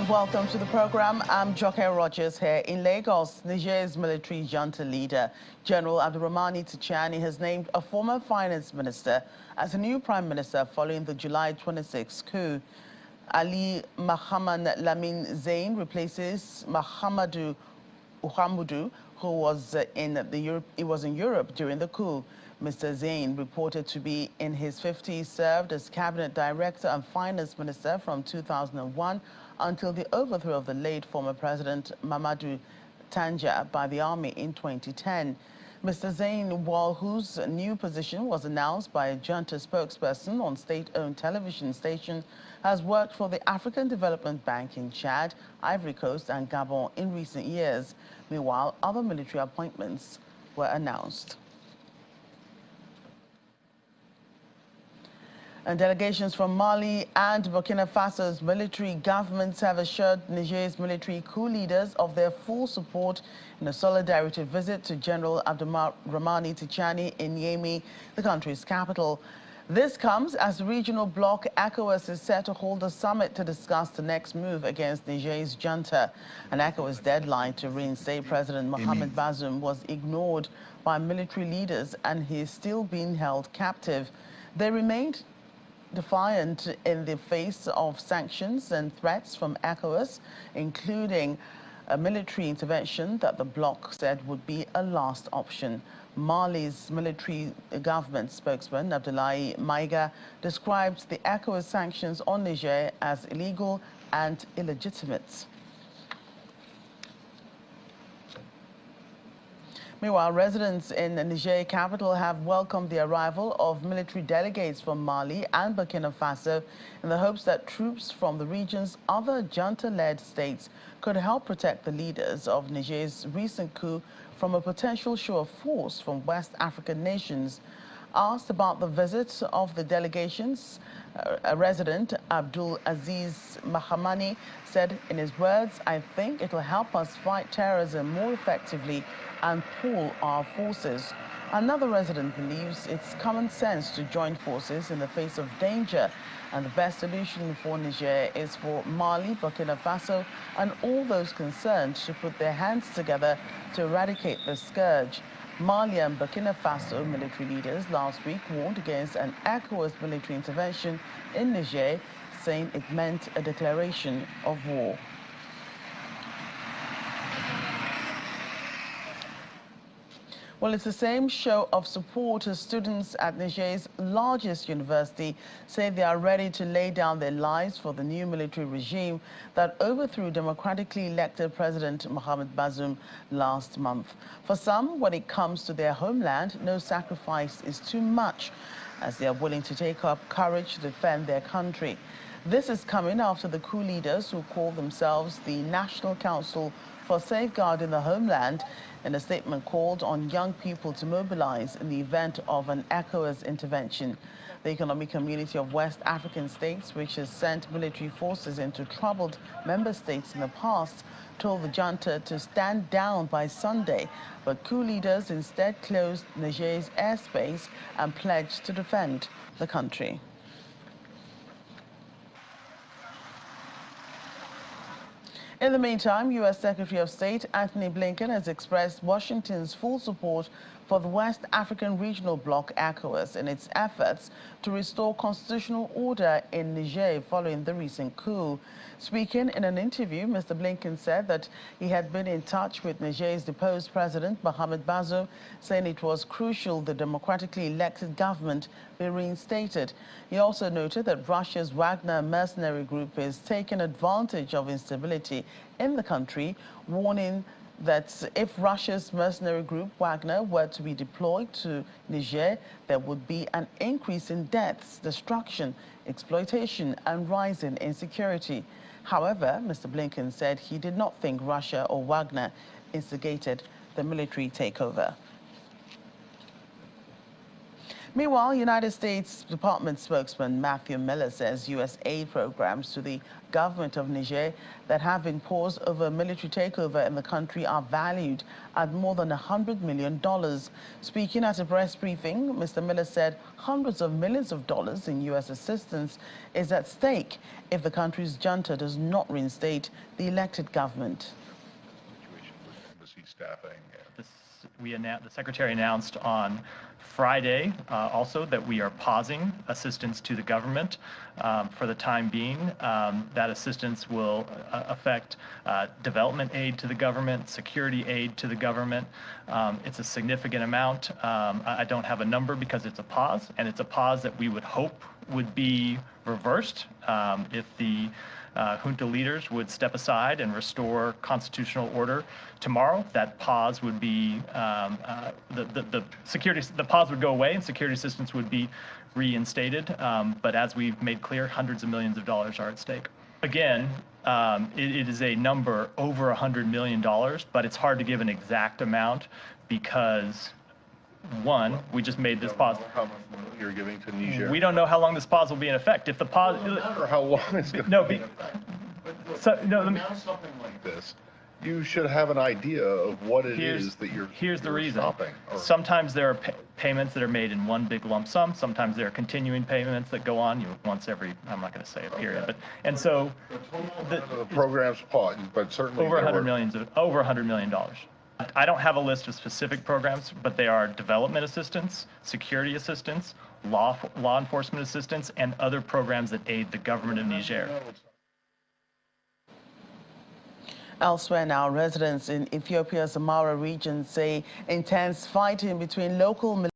Welcome to the program. I'm Joke Rogers here in Lagos. Niger's military junta leader, General Abdurrahmani Tchiani, has named a former finance minister as a new prime minister following the July 26 coup. Ali Mohammed Lamin Zain replaces Mahamadou Uhamudu, who was in Europe during the coup. Mr. Zain, reported to be in his 50s, served as cabinet director and finance minister from 2001 until the overthrow of the late former president Mamadou Tanja by the army in 2010. Mr. Zain, whose new position was announced by a junta spokesperson on state-owned television station, has worked for the African Development Bank in Chad, Ivory Coast and Gabon in recent years. Meanwhile, other military appointments were announced. And delegations from Mali and Burkina Faso's military governments have assured Niger's military coup leaders of their full support in a solidarity visit to General Abdurrahmani Tchiani in Niamey, the country's capital. This comes as the regional bloc ECOWAS is set to hold a summit to discuss the next move against Niger's junta. An ECOWAS deadline to reinstate President Mohamed Bazoum was ignored by military leaders, and he is still being held captive. They remained defiant in the face of sanctions and threats from ECOWAS, including a military intervention that the bloc said would be a last option. Mali's military government spokesman, Abdoulaye Maïga, described the ECOWAS sanctions on Niger as illegal and illegitimate. Meanwhile, residents in the Niger capital have welcomed the arrival of military delegates from Mali and Burkina Faso in the hopes that troops from the region's other junta-led states could help protect the leaders of Niger's recent coup from a potential show of force from West African nations. Asked about the visit of the delegations, a resident, Abdul Aziz Mahamani, said in his words, "I think it will help us fight terrorism more effectively and pool our forces." Another resident believes it's common sense to join forces in the face of danger, and the best solution for Niger is for Mali, Burkina Faso, and all those concerned to put their hands together to eradicate the scourge. Mali and Burkina Faso military leaders last week warned against an ECOWAS military intervention in Niger, saying it meant a declaration of war. Well, it's the same show of support as students at Niger's largest university say they are ready to lay down their lives for the new military regime that overthrew democratically elected President Mohamed Bazoum last month. For some, when it comes to their homeland, no sacrifice is too much, as they are willing to take up courage to defend their country. This is coming after the coup leaders, who call themselves the National Council for Safeguarding the Homeland, in a statement called on young people to mobilize in the event of an ECOWAS intervention. The Economic Community of West African States, which has sent military forces into troubled member states in the past, told the junta to stand down by Sunday, but coup leaders instead closed Niger's airspace and pledged to defend the country. In the meantime, U.S. Secretary of State Antony Blinken has expressed Washington's full support for the West African Regional Bloc ECOWAS in its efforts to restore constitutional order in Niger following the recent coup. Speaking in an interview, Mr. Blinken said that he had been in touch with Niger's deposed president, Mohamed Bazoum, saying it was crucial the democratically elected government be reinstated. He also noted that Russia's Wagner mercenary group is taking advantage of instability in the country, warning that if Russia's mercenary group Wagner were to be deployed to Niger, there would be an increase in deaths, destruction, exploitation, and rising insecurity. However, Mr. Blinken said he did not think Russia or Wagner instigated the military takeover. Meanwhile, United States Department spokesman Matthew Miller says U.S. aid programs to the government of Niger that have been paused over a military takeover in the country are valued at more than $100 million. Speaking at a press briefing, Mr. Miller said hundreds of millions of dollars in U.S. assistance is at stake if the country's junta does not reinstate the elected government. Embassy staffing. The Secretary announced on Friday also that we are pausing assistance to the government for the time being. That assistance will affect development aid to the government, security aid to the government. It's a significant amount. I don't have a number because it's a pause, and it's a pause that we would hope would be reversed if the junta leaders would step aside and restore constitutional order tomorrow. That pause would be the pause would go away and security assistance would be reinstated. But as we've made clear, hundreds of millions of dollars are at stake. Again, it is a number over $100 million, but it's hard to give an exact amount because one, we just made this pause. How much money you're giving to Niger? We don't know how long this pause will be in effect. If the pause, or how long it's going no, to be. Now something like this, you should have an idea of what it is that you're. Here's the reason. Stopping, sometimes there are payments that are made in one big lump sum. Sometimes there are continuing payments that go on once every. I'm not going to say a period, but and so the program's paused, but certainly over $100 million. I don't have a list of specific programs, but they are development assistance, security assistance, law enforcement assistance, and other programs that aid the government of Niger. Elsewhere now, residents in Ethiopia's Amara region say intense fighting between local